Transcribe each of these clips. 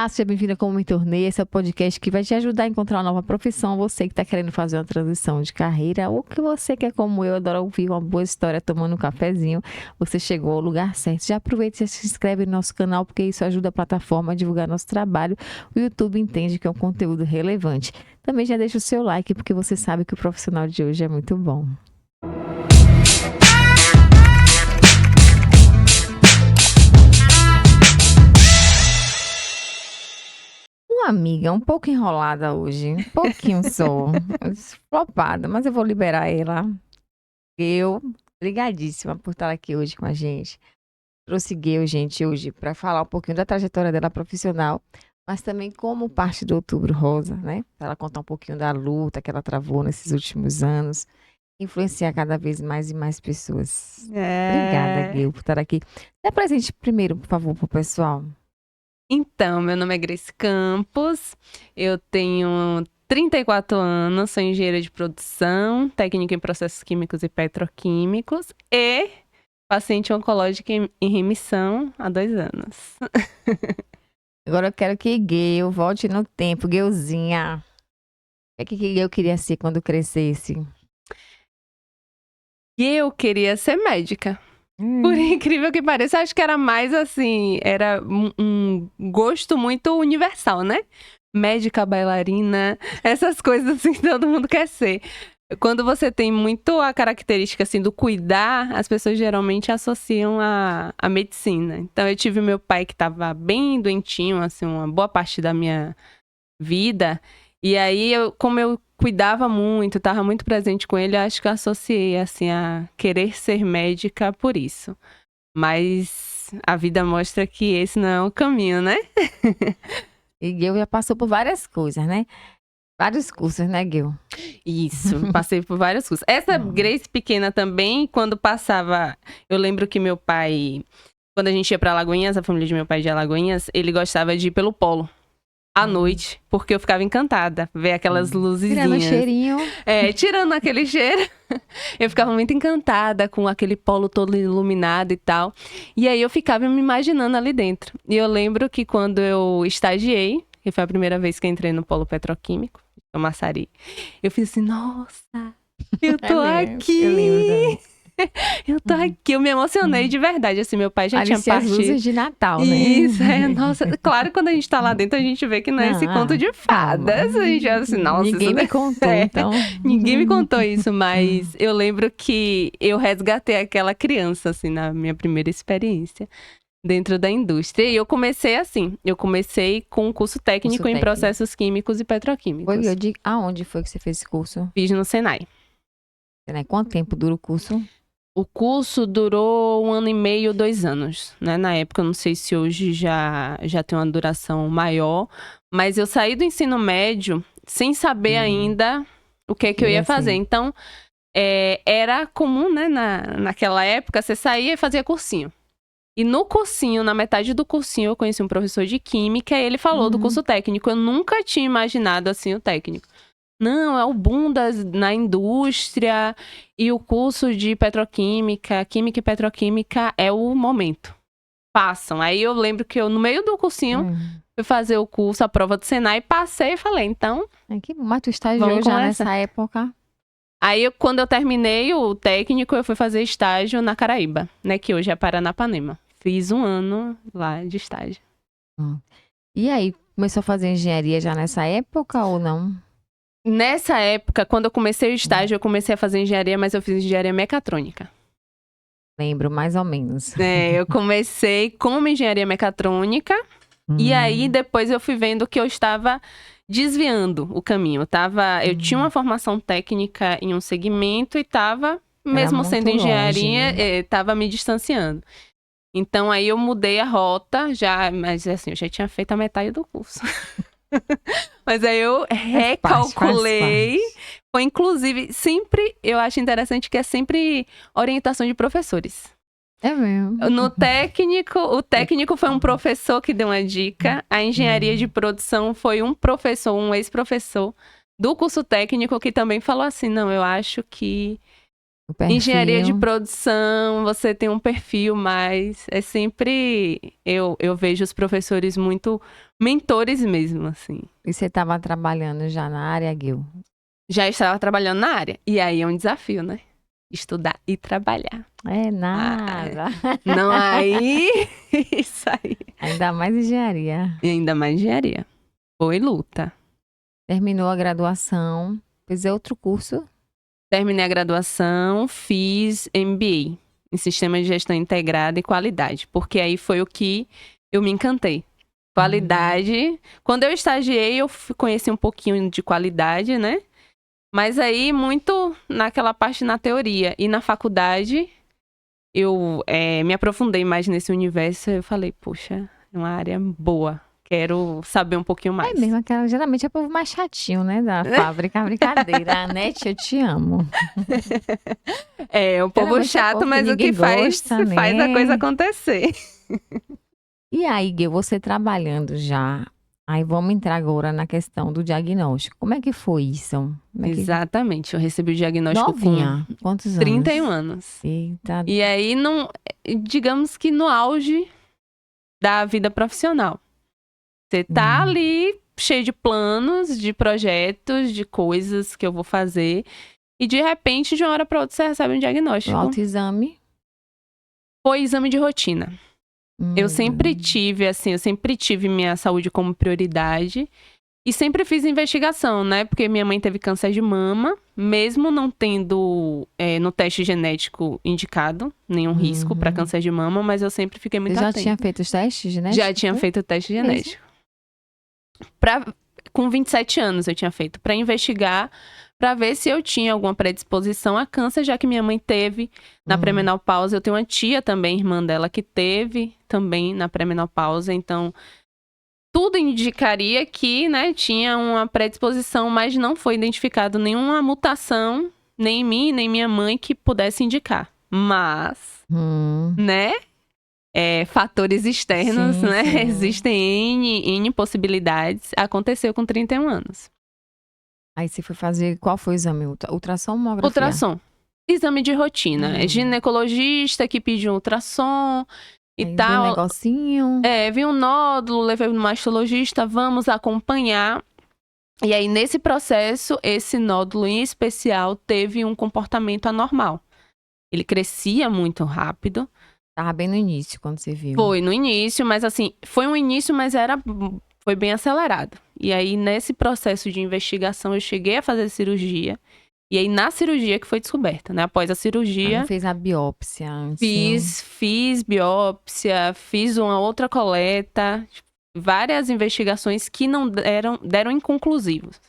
seja bem-vinda como Me Tornei. Esse é o podcast que vai te ajudar a encontrar uma nova profissão. Você que está querendo fazer uma transição de carreira ou que você que é como eu, adora ouvir uma boa história tomando um cafezinho. Você chegou ao lugar certo. Já aproveita e se inscreve no nosso canal, porque isso ajuda a plataforma a divulgar nosso trabalho. O YouTube entende que é um conteúdo relevante. Também já deixa o seu like, porque você sabe que o profissional de hoje é muito bom. Uma amiga um pouco enrolada hoje, um pouquinho só, flopada, mas eu vou liberar ela. Obrigadíssima por estar aqui hoje com a gente. Trouxe gente, hoje para falar um pouquinho da trajetória dela profissional, mas também como parte do Outubro Rosa, né? Para ela contar um pouquinho da luta que ela travou nesses últimos anos, influenciar cada vez mais e mais pessoas. Obrigada, Gil, por estar aqui. Dá presente primeiro, por favor, para o pessoal. Então, meu nome é Grace Campos, eu tenho 34 anos, sou engenheira de produção, técnica em processos químicos e petroquímicos e paciente oncológica em remissão há 2 anos. Agora eu quero que Gil volte no tempo, Gilzinha. O que Gil queria ser quando crescesse? Eu queria ser médica. Por incrível que pareça, acho que era mais assim, era um gosto muito universal, né? Médica, bailarina, essas coisas assim que todo mundo quer ser. Quando você tem muito a característica assim do cuidar, as pessoas geralmente associam a medicina. Então eu tive meu pai que estava bem doentinho, assim, uma boa parte da minha vida. E aí, como eu cuidava muito, estava muito presente com ele, eu acho que eu associei, assim, a querer ser médica por isso. Mas a vida mostra que esse não é o caminho, né? E Gil já passou por várias coisas, né? Vários cursos, né, Gil? Isso, passei por vários cursos. Essa Grace pequena também, quando passava... Eu lembro que meu pai, quando a gente ia para Alagoinhas, a família de meu pai de Alagoinhas, ele gostava de ir pelo polo. À noite, porque eu ficava encantada, ver aquelas luzezinhas. Tirando o cheirinho. Tirando aquele cheiro. Eu ficava muito encantada com aquele polo todo iluminado e tal. E aí eu ficava me imaginando ali dentro. E eu lembro que quando eu estagiei, que foi a primeira vez que eu entrei no polo petroquímico, no Massari, eu fiz assim, nossa, eu tô aqui. Eu lembro também. Eu tô aqui, eu me emocionei de verdade, assim, meu pai já tinha Alice, as partido. luzes de Natal, né? Isso, nossa, claro que quando a gente tá lá dentro, a gente vê que não é esse conto de fadas, a gente é assim, nossa... Ninguém me contou, então. Ninguém me contou isso, mas eu lembro que eu resgatei aquela criança, assim, na minha primeira experiência dentro da indústria, e eu comecei assim, eu comecei com um curso técnico em processos químicos e petroquímicos. Aonde foi que você fez esse curso? Fiz no Senai. Quanto tempo dura o curso? O curso durou 1 ano e meio, 2 anos, né? Na época, eu não sei se hoje já tem uma duração maior, mas eu saí do ensino médio sem saber ainda o que eu ia fazer. Então, era comum, né? Naquela época, você saía e fazia cursinho. E no cursinho, na metade do cursinho, eu conheci um professor de química e ele falou do curso técnico. Eu nunca tinha imaginado, assim, o técnico. Não, é o boom na indústria e o curso de petroquímica, química e petroquímica é o momento. Passam. Aí eu lembro que eu, no meio do cursinho, fui fazer o curso, a prova do Senai, passei e falei, então... Mas tu estagiou já nessa época? Aí, quando eu terminei o técnico, eu fui fazer estágio na Caraíba, né, que hoje é Paranapanema. Fiz 1 ano lá de estágio. E aí, começou a fazer engenharia já nessa época ou não? Nessa época, quando eu comecei o estágio, eu comecei a fazer engenharia, mas eu fiz engenharia mecatrônica. Lembro, mais ou menos. Eu comecei como engenharia mecatrônica, e aí depois eu fui vendo que eu estava desviando o caminho. Eu tinha uma formação técnica em um segmento e estava, mesmo sendo engenharia, estava me distanciando. Então aí eu mudei a rota, mas assim, eu já tinha feito a metade do curso. Mas aí eu recalculei. Foi inclusive, sempre, eu acho interessante que é sempre orientação de professores. É mesmo. No técnico, o técnico foi um professor que deu uma dica. A engenharia de produção foi um professor, um ex-professor do curso técnico que também falou assim, não, eu acho que O perfil. Engenharia de produção, você tem um perfil mais... É sempre... Eu vejo os professores muito mentores mesmo, assim. E você estava trabalhando já na área, Gil? Já estava trabalhando na área. E aí é um desafio, né? Estudar e trabalhar. É nada. Não, aí... Isso aí. Ainda mais engenharia. E ainda mais engenharia. Foi luta. Terminou a graduação, fez outro curso. Terminei a graduação, fiz MBA em Sistema de Gestão Integrada e Qualidade, porque aí foi o que eu me encantei. Qualidade. Quando eu estagiei, eu conheci um pouquinho de qualidade, né? Mas aí, muito naquela parte na teoria. E na faculdade, eu me aprofundei mais nesse universo. Eu falei, poxa, é uma área boa. Quero saber um pouquinho mais. É mesmo, aquela, geralmente é o povo mais chatinho, né? Da fábrica, brincadeira. Anete, eu te amo. É, um povo Geralmente é chato, povo que mas o que ninguém faz gosta, né? a coisa acontecer. E aí, Gil, você trabalhando já, aí vamos entrar agora na questão do diagnóstico. Como é que foi isso? Como é que... Exatamente, eu recebi o diagnóstico Novinha, com quantos anos? 31 anos. Eita, E aí, não, digamos que no auge da vida profissional. Você tá ali cheio de planos, de projetos, de coisas que eu vou fazer. E de repente, de uma hora para outra, você recebe um o diagnóstico. autoexame. Foi exame de rotina. Eu sempre tive minha saúde como prioridade. E sempre fiz investigação, né? Porque minha mãe teve câncer de mama, mesmo não tendo no teste genético indicado nenhum risco para câncer de mama, mas eu sempre fiquei muito Você já atenta. tinha feito os testes genéticos? Já tinha feito o teste genético. Com 27 anos eu tinha feito, para investigar, para ver se eu tinha alguma predisposição a câncer, já que minha mãe teve na pré-menopausa. Eu tenho uma tia também, irmã dela, que teve também na pré-menopausa, então tudo indicaria que, né, tinha uma predisposição, mas não foi identificado nenhuma mutação, nem em mim, nem minha mãe, que pudesse indicar. Mas, né, fatores externos, Sim, né, sim. existem N possibilidades. Aconteceu com 31 anos. Aí você foi fazer, qual foi o exame? Ultrassom ou mamografia? Ultrassom. Exame de rotina. Ginecologista que pediu ultrassom e aí tal. Viu um negocinho. Vi um nódulo, levei no mastologista, vamos acompanhar. E aí, nesse processo, esse nódulo em especial teve um comportamento anormal. Ele crescia muito rápido. Tava bem no início, quando você viu. Foi no início, mas assim, foi um início, mas foi bem acelerado. E aí, nesse processo de investigação, eu cheguei a fazer cirurgia. E aí, na cirurgia que foi descoberta, né? Após a cirurgia... Não fez a biópsia antes? Fiz biópsia, fiz uma outra coleta, várias investigações que não deram inconclusivos.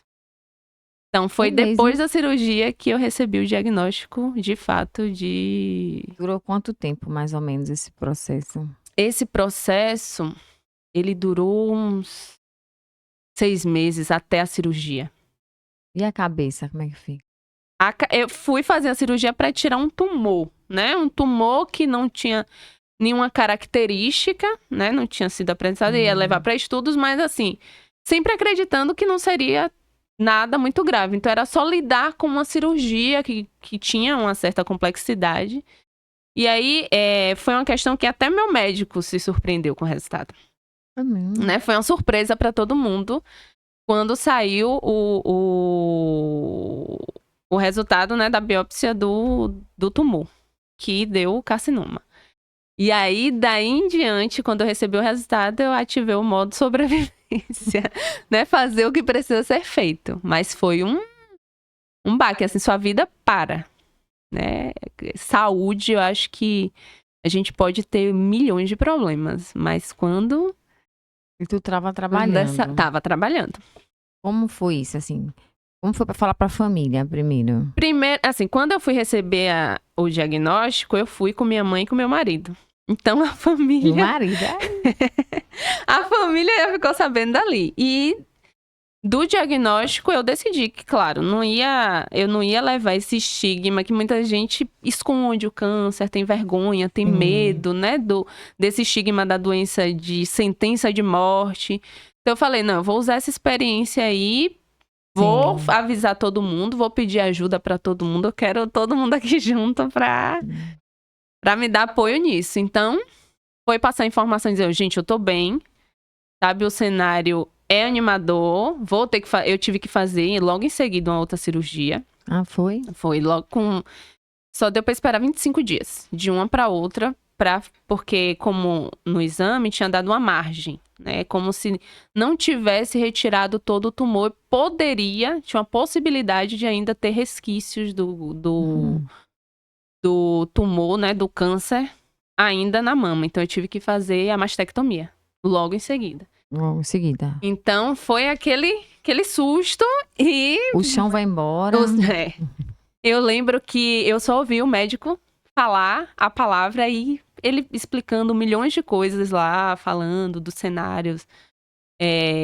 Então, foi depois da cirurgia que eu recebi o diagnóstico, de fato, de... Durou quanto tempo, mais ou menos, esse processo? Esse processo, ele durou uns 6 meses até a cirurgia. E a cabeça, como é que fica? Eu fui fazer a cirurgia para tirar um tumor, né? Um tumor que não tinha nenhuma característica, né? Não tinha sido apresentado, ia levar para estudos, mas assim, sempre acreditando que não seria nada muito grave. Então, era só lidar com uma cirurgia que tinha uma certa complexidade. E aí, foi uma questão que até meu médico se surpreendeu com o resultado. Né? Foi uma surpresa para todo mundo quando saiu o resultado, né, da biópsia do tumor, que deu o carcinoma. E aí, daí em diante, quando eu recebi o resultado, eu ativei o modo sobrevivência, né? Fazer o que precisa ser feito. Mas foi um baque, assim, sua vida para, né? Saúde, eu acho que a gente pode ter milhões de problemas, mas quando... E tu tava trabalhando? Tava trabalhando. Como foi isso, assim? Como foi para falar para a família primeiro? Primeiro, assim, quando eu fui receber o diagnóstico, eu fui com minha mãe e com meu marido. Então, a família... O marido? A família já ficou sabendo dali. E do diagnóstico, eu decidi que, claro, eu não ia levar esse estigma que muita gente esconde o câncer, tem vergonha, tem medo, né? Desse estigma da doença de sentença de morte. Então, eu falei, não, eu vou usar essa experiência aí Vou Sim. avisar todo mundo, vou pedir ajuda pra todo mundo. Eu quero todo mundo aqui junto pra me dar apoio nisso. Então, foi passar informação e dizer, gente, eu tô bem, sabe? O cenário é animador, vou ter que eu tive que fazer logo em seguida uma outra cirurgia. Ah, foi? Foi logo com... Só deu pra esperar 25 dias, de uma pra outra, porque como no exame tinha dado uma margem, né? Como se não tivesse retirado todo o tumor, tinha uma possibilidade de ainda ter resquícios do tumor, né? Do câncer ainda na mama. Então eu tive que fazer a mastectomia logo em seguida. Logo em seguida. Então foi aquele susto e... O chão vai embora. Eu lembro que eu só ouvi o médico falar a palavra e ele explicando milhões de coisas lá, falando dos cenários,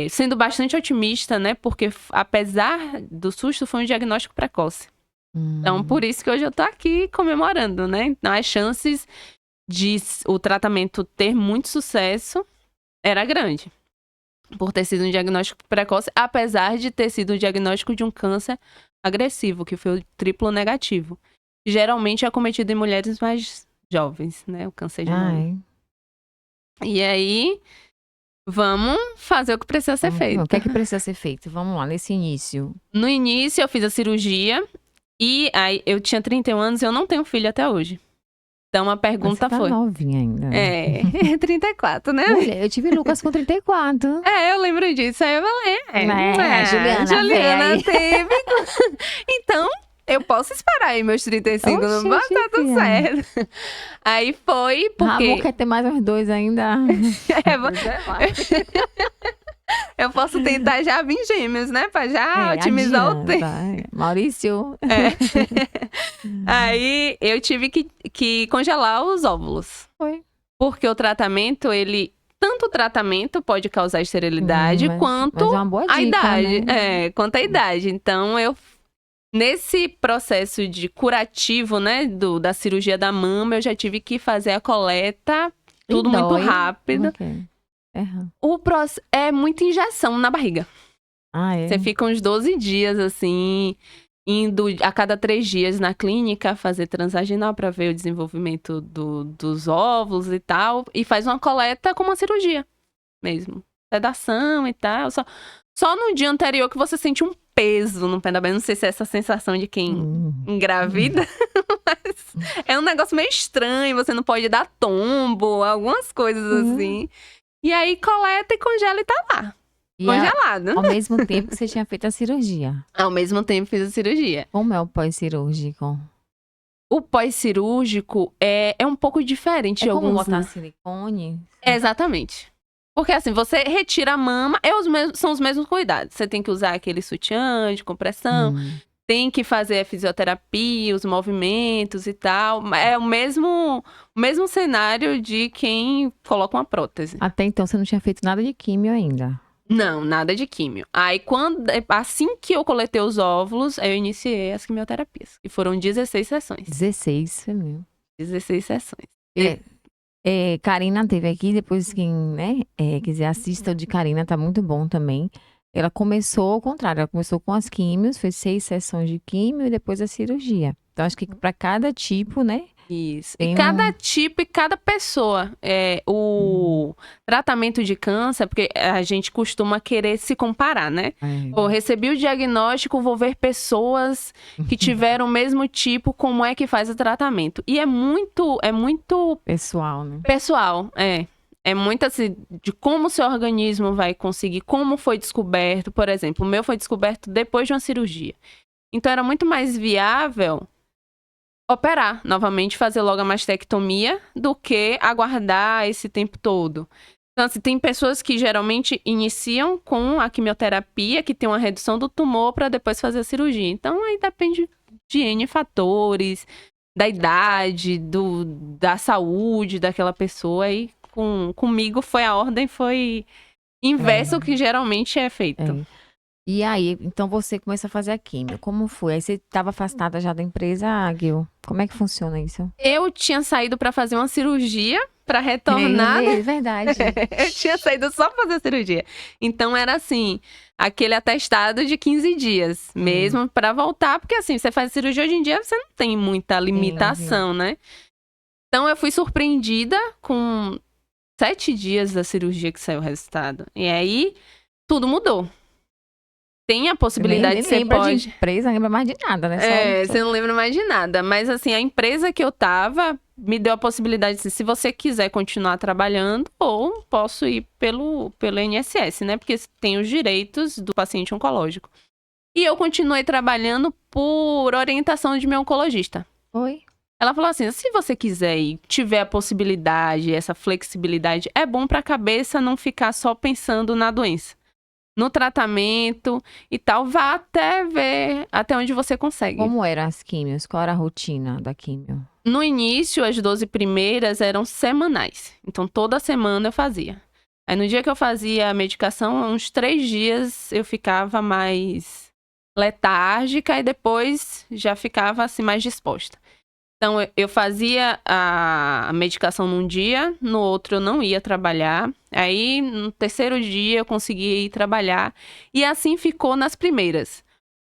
sendo bastante otimista, né? Porque apesar do susto, foi um diagnóstico precoce. Então, por isso que hoje eu tô aqui comemorando, né? Então, as chances de o tratamento ter muito sucesso era grande. Por ter sido um diagnóstico precoce, apesar de ter sido um diagnóstico de um câncer agressivo, que foi o triplo negativo. Geralmente é cometido em mulheres mais jovens, né? O câncer de mama. E aí, vamos fazer o que precisa ser feito. O que é que precisa ser feito? Vamos lá, nesse início. No início, eu fiz a cirurgia e aí eu tinha 31 anos e eu não tenho filho até hoje. Então, a pergunta foi... Você tá novinha ainda. 34, né? Mulher, eu tive Lucas com 34. Eu lembro disso. Aí eu falei, Juliana teve. Então, eu posso esperar aí meus 35, não vai estar tudo certo. Aí foi porque... Ramon quer ter mais uns 2 ainda. Eu posso tentar já vir gêmeos, né? Pra já otimizar o tempo. Maurício. Aí eu tive que congelar os óvulos. Foi. Porque o tratamento, tanto o tratamento pode causar esterilidade, quanto mas é uma boa dica, a idade. Né? Quanto a idade. Então, nesse processo de curativo, né, da cirurgia da mama, eu já tive que fazer a coleta, tudo muito rápido. É muita injeção na barriga. Você fica uns 12 dias, assim, indo a cada 3 dias na clínica fazer transvaginal para ver o desenvolvimento dos óvulos e tal. E faz uma coleta como uma cirurgia mesmo. Sedação e tal. Só no dia anterior que você sente um peso no pé da barriga. Não sei se é essa sensação de quem engravida. Mas é um negócio meio estranho. Você não pode dar tombo, algumas coisas assim. E aí coleta e congela e tá lá. Congelado. Ao mesmo tempo que você tinha feito a cirurgia. Ao mesmo tempo fiz a cirurgia. Como é o pós-cirúrgico? O pós-cirúrgico é um pouco diferente de alguns... como botar silicone? Exatamente. Porque assim, você retira a mama, são os mesmos cuidados. Você tem que usar aquele sutiã de compressão, tem que fazer a fisioterapia, os movimentos e tal. É o mesmo cenário de quem coloca uma prótese. Até então você não tinha feito nada de químio ainda? Não, nada de químio. Aí, assim que eu coletei os óvulos, eu iniciei as quimioterapias. E foram 16 sessões. 16, foi meu. 16 sessões. Karina teve aqui, depois quem, né, quiser assista o de Karina, tá muito bom também. Ela começou ao contrário, ela começou com as químios, fez 6 sessões de químio e depois a cirurgia. Então, acho que para cada tipo, né? Isso. E cada tipo e cada pessoa. O tratamento de câncer, porque a gente costuma querer se comparar, né? Pô, recebi o diagnóstico, vou ver pessoas que tiveram o mesmo tipo, como é que faz o tratamento. E é muito pessoal, né? Pessoal, É muito assim, de como o seu organismo vai conseguir, como foi descoberto. Por exemplo, o meu foi descoberto depois de uma cirurgia. Então, era muito mais viável operar novamente, fazer logo a mastectomia, do que aguardar esse tempo todo. Então, assim, tem pessoas que geralmente iniciam com a quimioterapia, que tem uma redução do tumor, para depois fazer a cirurgia. Então, aí depende de N fatores, da idade, da saúde daquela pessoa. E comigo a ordem foi inverso ao que geralmente é feito. E aí, então você começou a fazer a químio. Como foi? Aí você estava afastada já da empresa, Gil? Como é que funciona isso? Eu tinha saído para fazer uma cirurgia para retornar. É verdade. Eu tinha saído só pra fazer a cirurgia. Então era assim, aquele atestado de 15 dias, mesmo para voltar, porque assim, você faz cirurgia hoje em dia, você não tem muita limitação, né? Então eu fui surpreendida com 7 dias da cirurgia que saiu o resultado. E aí tudo mudou. Tem a possibilidade de você você pode... de empresa, não lembra mais de nada, né? Você não lembra mais de nada. Mas assim, a empresa que eu tava me deu a possibilidade de, se você quiser continuar trabalhando, ou posso ir pelo INSS, né? Porque tem os direitos do paciente oncológico. E eu continuei trabalhando por orientação de meu oncologista. Oi? Ela falou assim, se você quiser e tiver a possibilidade, essa flexibilidade, é bom pra cabeça não ficar só pensando na doença. No tratamento e tal, vá até ver até onde você consegue. Como eram as químios? Qual era a rotina da químio? No início, as 12 primeiras eram semanais. Então, toda semana eu fazia. Aí, no dia que eu fazia a medicação, uns 3 dias eu ficava mais letárgica e depois já ficava assim mais disposta. Então, eu fazia a medicação num dia, no outro eu não ia trabalhar. Aí, no terceiro dia, eu conseguia ir trabalhar. E assim ficou nas primeiras.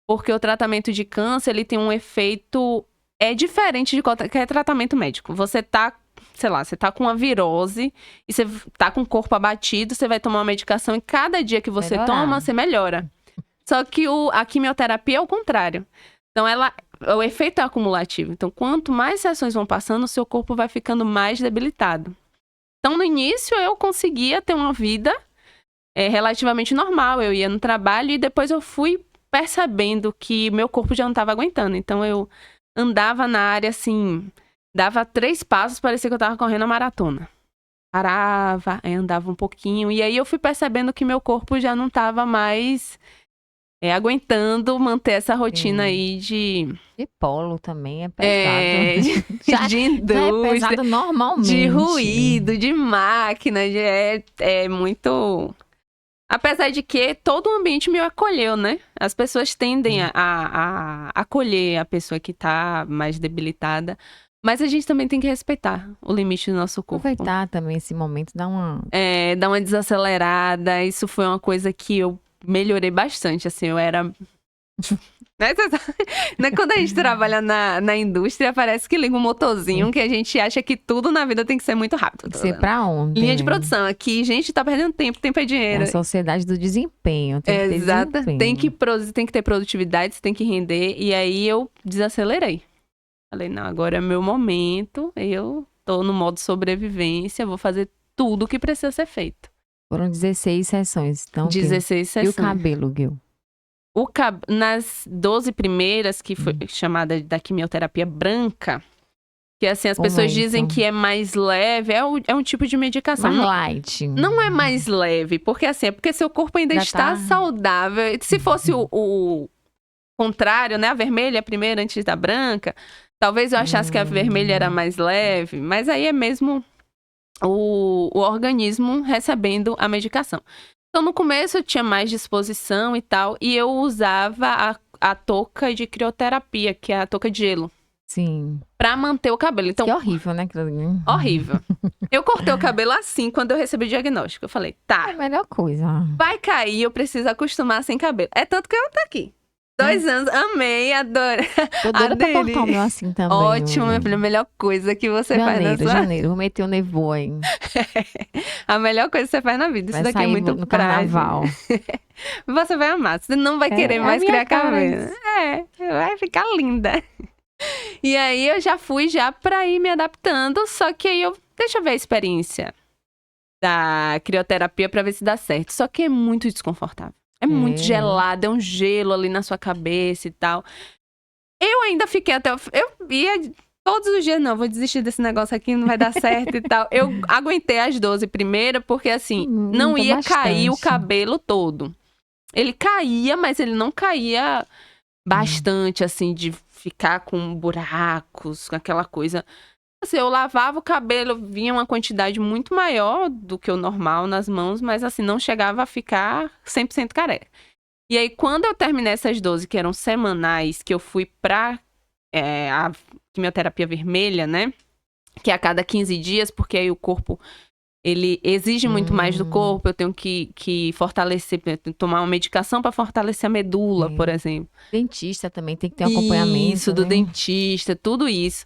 Porque o tratamento de câncer, ele tem um efeito... É diferente de qualquer tratamento médico. Você tá, sei lá, você tá com uma virose e você tá com o corpo abatido, você vai tomar uma medicação e cada dia que você toma, você melhora. Só que a quimioterapia é o contrário. Então, o efeito é acumulativo. Então, quanto mais sessões vão passando, o seu corpo vai ficando mais debilitado. Então, no início, eu conseguia ter uma vida relativamente normal. Eu ia no trabalho e depois eu fui percebendo que meu corpo já não estava aguentando. Então, eu andava na área, assim, dava 3 passos, parecia que eu estava correndo a maratona. Parava, aí andava um pouquinho. E aí, eu fui percebendo que meu corpo já não estava mais... aguentando manter essa rotina aí de... De polo também é pesado. De indústria. Já é pesado normalmente. De ruído, de máquina. É muito... Apesar de que todo o ambiente me acolheu, né? As pessoas tendem a acolher a pessoa que tá mais debilitada. Mas a gente também tem que respeitar o limite do nosso corpo. Aproveitar também esse momento, dar uma desacelerada. Isso foi uma coisa que eu melhorei bastante, assim, eu era... Né? Quando a gente trabalha na indústria, parece que liga um motorzinho, que a gente acha que tudo na vida tem que ser muito rápido. Tem que ser pra onde? Linha de produção. Aqui, gente, tá perdendo tempo é dinheiro. É a sociedade do desempenho. Tem que ter desempenho. Tem que ter produtividade, tem que render. E aí eu desacelerei. Falei, não, agora é meu momento, eu tô no modo sobrevivência, vou fazer tudo o que precisa ser feito. Foram 16 sessões. Então, 16 sessões. E o cabelo, Gil? Nas 12 primeiras, que foi chamada da quimioterapia branca, que assim, as pessoas dizem que é mais leve, é um tipo de medicação. Mais light. Não é mais leve, porque assim, é porque seu corpo ainda está saudável. Se fosse o contrário, né, a vermelha primeiro antes da branca, talvez eu achasse que a vermelha era mais leve, mas aí é mesmo o organismo recebendo a medicação. Então, no começo eu tinha mais disposição e tal, e eu usava a touca de crioterapia, que é a touca de gelo. Sim. Pra manter o cabelo. Então, que é horrível, né? Horrível. Eu cortei o cabelo assim quando eu recebi o diagnóstico. Eu falei, tá. É a melhor coisa. Vai cair, eu preciso acostumar sem cabelo. É tanto que eu tô aqui. 2 anos, amei, adorei. Tô doida pra cortar o meu assim também. Ótimo, minha filha, a melhor coisa que você faz na sua... Janeiro, vou meter o nevô aí. A melhor coisa que você faz na vida. Isso daqui é muito no carnaval. Você vai amar, você não vai querer mais criar cabelo. Vai ficar linda. E aí eu já fui pra ir me adaptando, só que aí deixa eu ver a experiência da crioterapia pra ver se dá certo. Só que é muito desconfortável. É muito gelado, é um gelo ali na sua cabeça e tal. Eu ainda fiquei eu ia todos os dias, não, vou desistir desse negócio aqui, não vai dar certo e tal. Eu aguentei as 12 primeiras, porque assim, não ia cair o cabelo todo. Ele caía, mas ele não caía bastante, assim, de ficar com buracos, com aquela coisa. Assim, eu lavava o cabelo, vinha uma quantidade muito maior do que o normal nas mãos, mas assim, não chegava a ficar 100% careca. E aí, quando eu terminei essas 12, que eram semanais, que eu fui pra a quimioterapia vermelha, né? Que é a cada 15 dias, porque aí o corpo, ele exige muito mais do corpo. Eu tenho que fortalecer, tomar uma medicação pra fortalecer a medula, por exemplo. Dentista também tem que ter um acompanhamento. Isso, do né? dentista, tudo isso.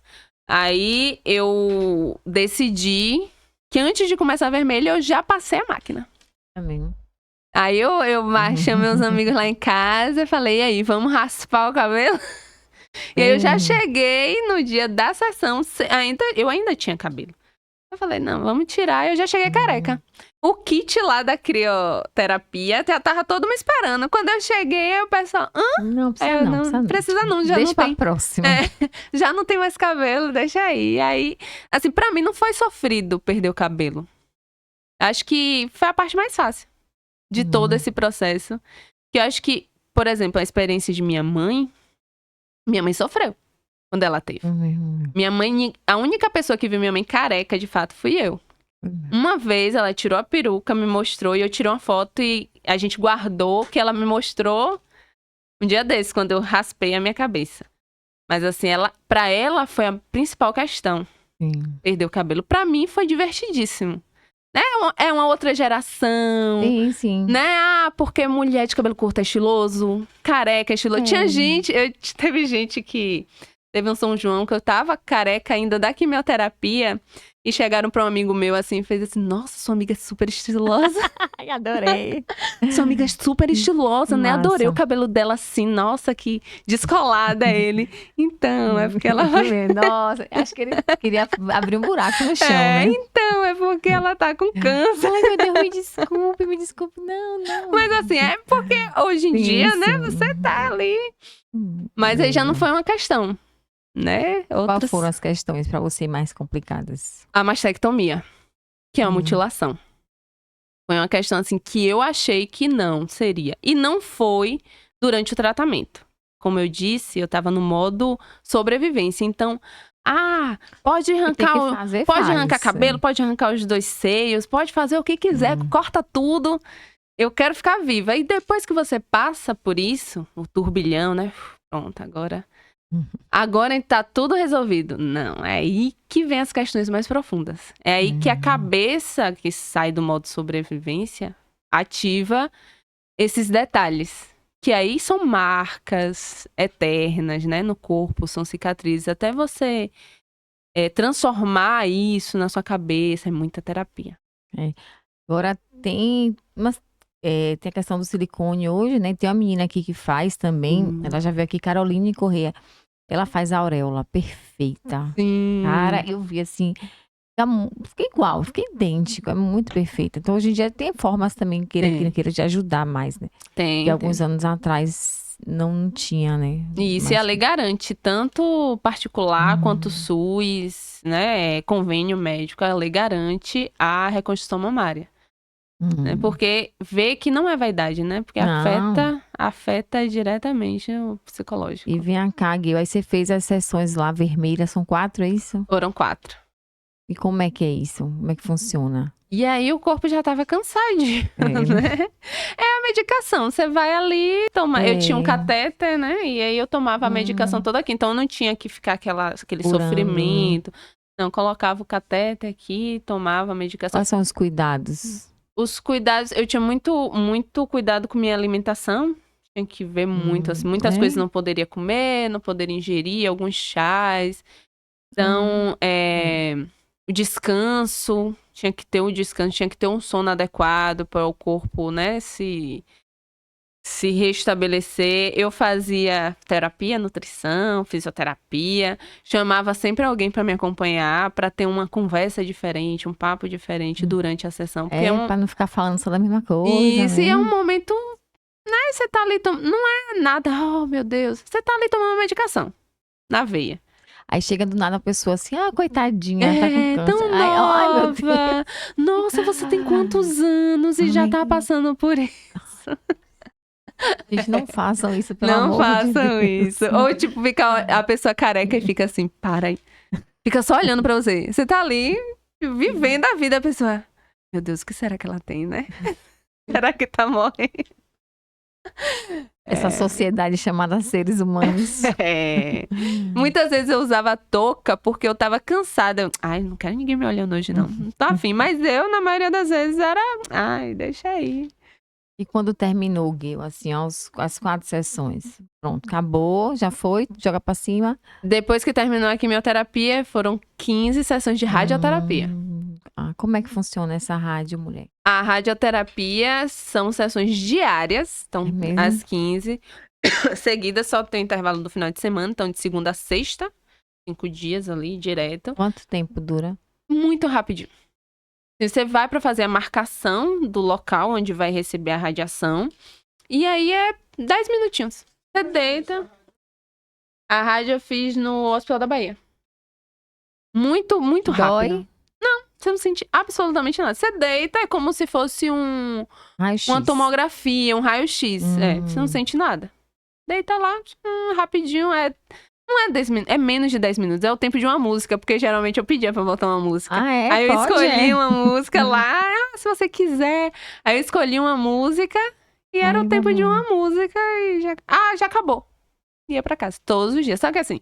Aí eu decidi que antes de começar a vermelha, eu já passei a máquina. Também. Aí eu chamei meus amigos lá em casa e falei, e aí, vamos raspar o cabelo? E aí eu já cheguei no dia da sessão, eu ainda tinha cabelo. Eu falei, não, vamos tirar. Eu já cheguei careca. O kit lá da crioterapia já tava todo me esperando. Quando eu cheguei, o pessoal, Não precisa precisa não, já deixa não tem. Pra próxima. Já não tem mais cabelo, deixa aí. E aí, assim, pra mim não foi sofrido perder o cabelo. Acho que foi a parte mais fácil de todo esse processo. Que eu acho que, por exemplo, a experiência de minha mãe sofreu quando ela teve. Minha mãe, a única pessoa que viu minha mãe careca, de fato, fui eu. Uma vez ela tirou a peruca, me mostrou, e eu tirei uma foto e a gente guardou, que ela me mostrou um dia desses, quando eu raspei a minha cabeça. Mas assim, pra ela foi a principal questão. Perder o cabelo. Pra mim foi divertidíssimo. É uma outra geração. Sim. Né? Porque mulher de cabelo curto é estiloso, careca é estiloso. Teve gente que... Teve um São João que eu tava careca ainda da quimioterapia e chegaram pra um amigo meu assim, fez assim, nossa, sua amiga é super estilosa. Ai, adorei. Sua amiga é super estilosa, né? Massa. Adorei o cabelo dela assim, nossa, que descolada ele. Então, é porque ela vai... Nossa, acho que ele queria abrir um buraco no chão, né? Então, é porque ela tá com câncer. Ai, meu Deus, me desculpe, não. Mas assim, é porque hoje em dia, né, você tá ali. Mas aí já não foi uma questão. Né? Quais foram as questões pra você mais complicadas? A mastectomia, que é uma mutilação. Foi uma questão assim que eu achei que não seria. E não foi durante o tratamento. Como eu disse, eu tava no modo sobrevivência. Então, pode arrancar cabelo, pode arrancar os 2 seios, pode fazer o que quiser, corta tudo. Eu quero ficar viva. E depois que você passa por isso, o turbilhão, né? Pronto, agora tá tudo resolvido. Não, é aí que vem as questões mais profundas. É aí que a cabeça que sai do modo sobrevivência ativa esses detalhes. Que aí são marcas eternas, né? No corpo, são cicatrizes. Até você transformar isso na sua cabeça, é muita terapia. Agora tem a questão do silicone hoje, né? Tem uma menina aqui que faz também. Ela já veio aqui, Caroline Corrêa. Ela faz a auréola perfeita. Sim. Cara, eu vi assim, fiquei igual, fiquei idêntico, é muito perfeita. Então hoje em dia tem formas também que não queira te ajudar mais, né? Tem. Que alguns anos atrás não tinha, né? Isso, e a lei garante, tanto particular quanto SUS, né? Convênio médico, a lei garante a reconstrução mamária. Né? Porque vê que não é vaidade, né? Porque afeta diretamente o psicológico. E vem cá, Gil, aí você fez as sessões lá vermelhas, são 4, é isso? Foram 4. E como é que é isso? Como é que funciona? E aí o corpo já tava cansadinho, né? É a medicação, você vai ali, toma... Eu tinha um catéter, né? E aí eu tomava a medicação toda aqui, então eu não tinha que ficar aquele sofrimento. Não, colocava o catéter aqui, tomava a medicação. Quais são os cuidados? Os cuidados, eu tinha muito cuidado com minha alimentação. Tinha que ver muito, assim, muitas coisas não poderia comer, não poderia ingerir, alguns chás. Então, o descanso, tinha que ter tinha que ter um sono adequado para o corpo, né, se restabelecer. Eu fazia terapia, nutrição, fisioterapia, chamava sempre alguém para me acompanhar, para ter uma conversa diferente, um papo diferente durante a sessão. Para não ficar falando só da mesma coisa. Isso, né? e é um momento, né, você tá ali, não é nada, oh meu Deus, você tá ali tomando medicação, na veia. Aí chega do nada a pessoa assim, coitadinha, tá com câncer. Tão nova. Nossa, você tem quantos anos e já tá passando por isso? Gente, não façam isso, pelo amor de Deus. Não façam isso. Ou, tipo, fica a pessoa careca e fica assim, para aí. Fica só olhando pra você. Você tá ali, vivendo a vida, a pessoa... Meu Deus, o que será que ela tem, né? Será que tá morrendo? Essa sociedade chamada seres humanos. Muitas vezes eu usava touca porque eu tava cansada. Ai, não quero ninguém me olhando hoje, não. Não tô afim. Mas eu, na maioria das vezes, era... Ai, deixa aí. E quando terminou, Gil, assim, as 4 sessões? Pronto, acabou, já foi, joga pra cima. Depois que terminou a quimioterapia, foram 15 sessões de radioterapia. Como é que funciona essa rádio, mulher? A radioterapia são sessões diárias, então às 15. Seguidas, só tem intervalo do final de semana, então de segunda a sexta, 5 dias ali, direto. Quanto tempo dura? Muito rapidinho. Você vai para fazer a marcação do local onde vai receber a radiação. E aí é 10 minutinhos. Você deita. A rádio eu fiz no Hospital da Bahia. Muito, muito rápido. Dói? Não, você não sente absolutamente nada. Você deita, é como se fosse uma tomografia, um raio-x. Você não sente nada. Deita lá, rapidinho, não é 10 minutos, é menos de 10 minutos. É o tempo de uma música, porque geralmente eu pedia pra botar uma música. Aí eu escolhi uma música lá, se você quiser. Aí eu escolhi uma música e era o tempo de uma música e já acabou. Ia pra casa todos os dias. Só que assim,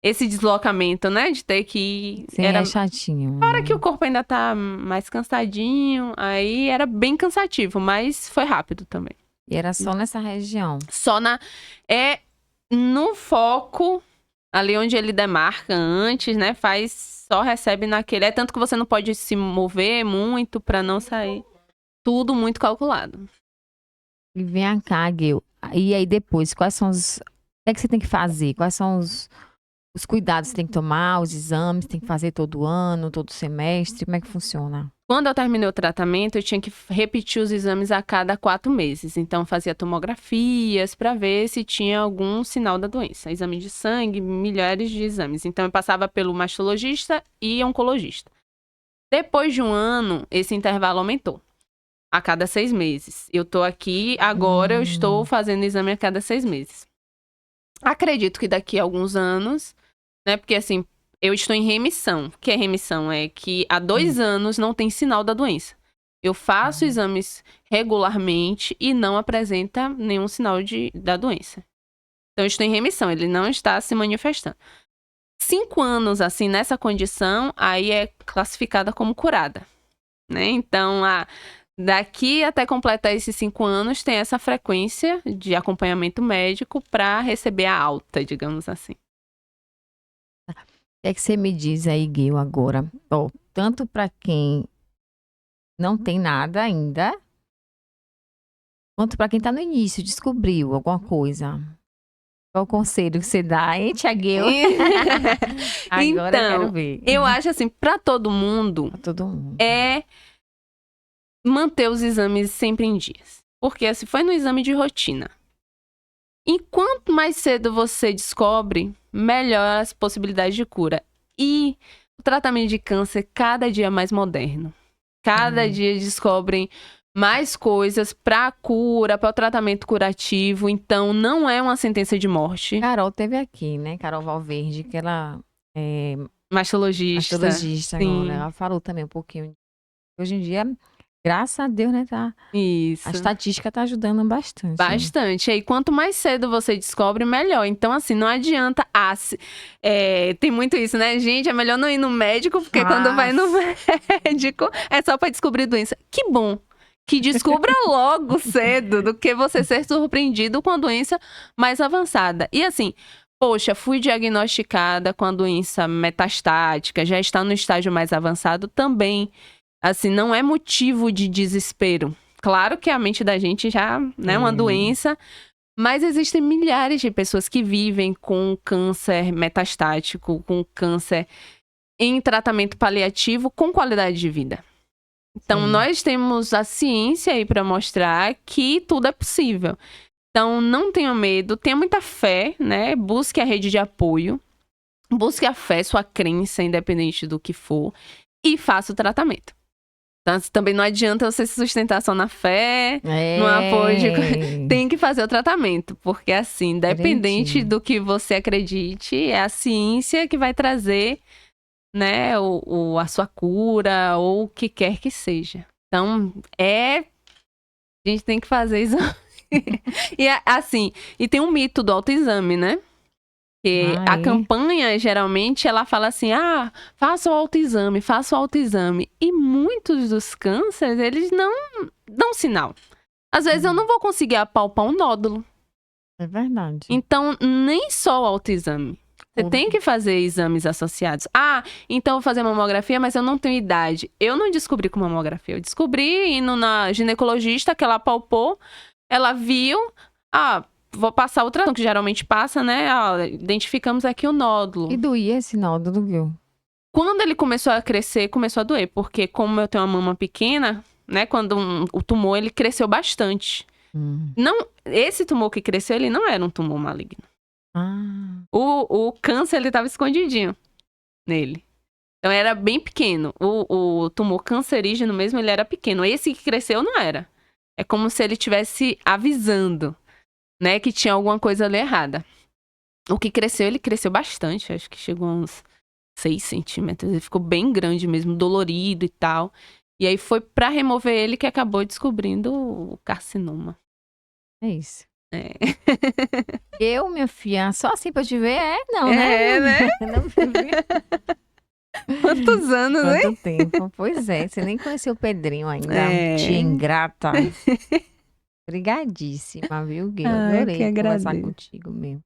esse deslocamento, né, de ter que ir... Sim, era chatinho. Para que o corpo ainda tá mais cansadinho, aí era bem cansativo, mas foi rápido também. E era só nessa região? Só no foco, ali onde ele demarca antes, né? Só recebe naquele. É tanto que você não pode se mover muito pra não sair. Tudo muito calculado. E vem cá, Gil. E aí depois, quais são os... O que é que você tem que fazer? Quais são os cuidados que você tem que tomar, os exames, tem que fazer todo ano, todo semestre? Como é que funciona? Quando eu terminei o tratamento, eu tinha que repetir os exames a cada 4 meses. Então, fazia tomografias para ver se tinha algum sinal da doença. Exame de sangue, milhares de exames. Então, eu passava pelo mastologista e oncologista. Depois de um ano, esse intervalo aumentou. A cada 6 meses. Eu tô aqui, agora eu estou fazendo exame a cada 6 meses. Acredito que daqui a alguns anos, né? Porque assim, eu estou em remissão. O que é remissão? É que há 2 anos não tem sinal da doença. Eu faço exames regularmente e não apresenta nenhum sinal da doença. Então, eu estou em remissão, ele não está se manifestando. 5 anos, assim, nessa condição, aí é classificada como curada, né? Então, daqui até completar esses 5 anos, tem essa frequência de acompanhamento médico para receber a alta, digamos assim. O que é que você me diz aí, Gil, agora? Tanto para quem não tem nada ainda, quanto para quem está no início, descobriu alguma coisa. Qual o conselho que você dá, hein, Tia Gil? Agora então, eu quero ver. Eu acho assim, para todo mundo, é manter os exames sempre em dias. Porque assim, foi no exame de rotina. E quanto mais cedo você descobre, melhor as possibilidades de cura. E o tratamento de câncer cada dia é mais moderno. Cada dia descobrem mais coisas para a cura, para o tratamento curativo. Então, não é uma sentença de morte. Carol teve aqui, né? Carol Valverde, que ela é mastologista. Agora. Ela falou também um pouquinho. Hoje em dia, graças a Deus, né? Isso. A estatística tá ajudando bastante. Bastante. E aí, quanto mais cedo você descobre, melhor. Então, assim, não adianta... tem muito isso, né? Gente, é melhor não ir no médico, porque quando vai no médico, é só pra descobrir doença. Que bom que descubra logo cedo do que você ser surpreendido com a doença mais avançada. E assim, poxa, fui diagnosticada com a doença metastática, já está no estágio mais avançado também. Assim, não é motivo de desespero. Claro que a mente da gente já é uma doença, mas existem milhares de pessoas que vivem com câncer metastático, com câncer em tratamento paliativo com qualidade de vida. Então, nós temos a ciência aí para mostrar que tudo é possível. Então, não tenha medo, tenha muita fé, né? Busque a rede de apoio, busque a fé, sua crença, independente do que for, e faça o tratamento. Então, também não adianta você se sustentar só na fé, no apoio tem que fazer o tratamento, porque assim, independente do que você acredite, é a ciência que vai trazer, né, a sua cura, ou o que quer que seja. Então, a gente tem que fazer exame. E assim, e tem um mito do autoexame, né? Que a campanha, geralmente, ela fala assim, faça o autoexame, faça o autoexame. E muitos dos cânceres, eles não dão sinal. Às vezes eu não vou conseguir apalpar um nódulo. É verdade. Então, nem só o autoexame. Você tem que fazer exames associados. Então eu vou fazer mamografia, mas eu não tenho idade. Eu não descobri com mamografia. Eu descobri indo na ginecologista, que ela apalpou, ela viu, vou passar ultrassom, que geralmente passa, né? Identificamos aqui o nódulo. E doía esse nódulo, viu? Quando ele começou a crescer, começou a doer. Porque como eu tenho uma mama pequena, né? Quando o tumor, ele cresceu bastante. Não, esse tumor que cresceu, ele não era um tumor maligno. O câncer, ele estava escondidinho nele. Então, era bem pequeno. O tumor cancerígeno mesmo, ele era pequeno. Esse que cresceu, não era. É como se ele estivesse avisando, né, que tinha alguma coisa ali errada. O que cresceu, ele cresceu bastante. Acho que chegou a uns 6 centímetros. Ele ficou bem grande mesmo, dolorido e tal. E aí, foi pra remover ele que acabou descobrindo o carcinoma. É isso. Eu, minha filha, só assim pra te ver, não, né? Né? Quantos anos, né? Quanto tempo. Pois é, você nem conheceu o Pedrinho ainda. Tia ingrata. Obrigadíssima, viu, Gui? Adorei conversar contigo mesmo.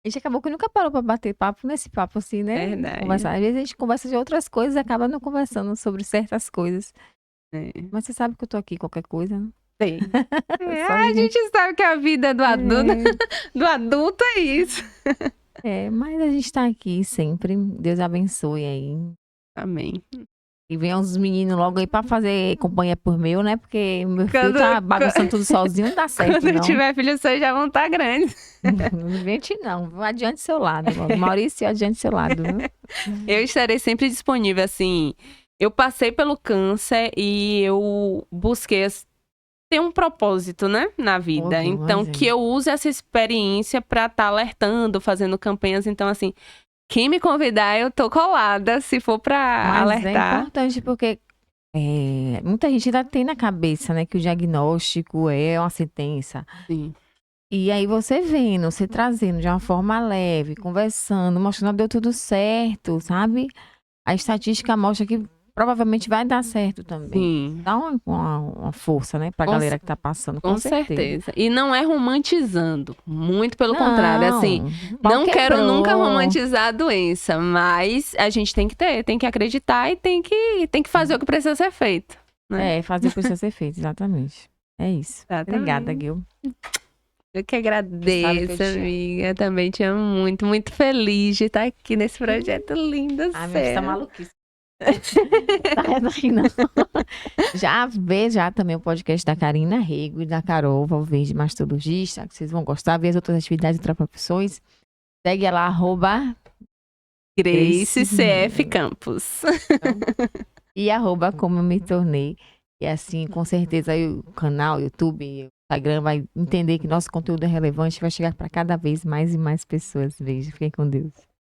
A gente acabou que nunca parou pra bater papo nesse papo assim, né? Verdade. Conversar. Às vezes a gente conversa de outras coisas e acaba não conversando sobre certas coisas. Mas você sabe que eu tô aqui, qualquer coisa, né? Sim. A gente sabe que a vida do adulto, do adulto é isso. Mas a gente tá aqui sempre. Deus abençoe aí. Amém. E venham os meninos logo aí pra fazer companhia por meu, né? Porque meu filho tá bagunçando tudo sozinho, não dá certo, quando tiver filho, os seus já vão estar grandes. Não invente, não. Adiante seu lado. Maurício, adiante seu lado. Eu estarei sempre disponível, assim. Eu passei pelo câncer e eu busquei ter um propósito, né, na vida. Então, que eu use essa experiência pra estar alertando, fazendo campanhas. Então, assim, quem me convidar, eu tô colada, se for pra alertar. É importante porque muita gente ainda tem na cabeça, né, que o diagnóstico é uma sentença. Sim. E aí você vendo, você trazendo de uma forma leve, conversando, mostrando que deu tudo certo, sabe? A estatística mostra que provavelmente vai dar certo também. Sim. Dá uma força, né, pra galera que tá passando, com certeza. E não é romantizando, muito pelo contrário, assim, não quero nunca romantizar a doença, mas a gente tem que acreditar e tem que fazer o que precisa ser feito. Né? Fazer o que precisa ser feito, exatamente. É isso. Exatamente. Obrigada, Gil. Eu que agradeço, amiga. Eu também te amo muito, muito feliz de estar aqui nesse projeto lindo. Mas tá maluquice. Não. Já também o podcast da Karina Rego e da Carol Valverde, mastologista, que vocês vão gostar, ver as outras atividades e outras profissões. Segue ela, Grace CF Campos. E @como eu me tornei. E assim, com certeza aí o canal, YouTube, o Instagram vai entender que nosso conteúdo é relevante e vai chegar para cada vez mais e mais pessoas. Beijo, fiquem com Deus.